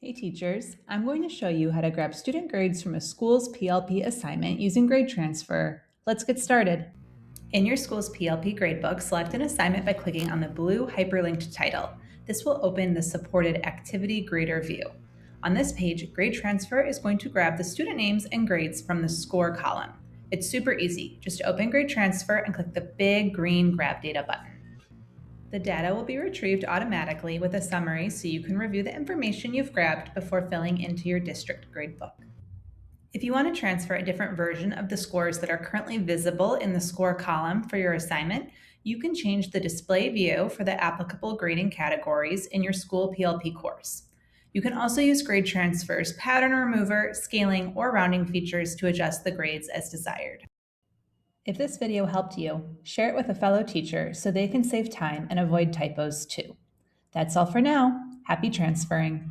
Hey teachers, I'm going to show you how to grab student grades from a school's PLP assignment using GradeTransferer. Let's get started. In your school's PLP gradebook, select an assignment by clicking on the blue hyperlinked title. This will open the supported activity grader view. On this page, GradeTransferer is going to grab the student names and grades from the score column. It's super easy. Just open GradeTransferer and click the big green Grab Data button. The data will be retrieved automatically with a summary so you can review the information you've grabbed before filling into your district gradebook. If you want to transfer a different version of the scores that are currently visible in the score column for your assignment, you can change the display view for the applicable grading categories in your school PLP course. You can also use GradeTransferer's pattern remover, scaling, or rounding features to adjust the grades as desired. If this video helped you, share it with a fellow teacher so they can save time and avoid typos too. That's all for now. Happy transferring.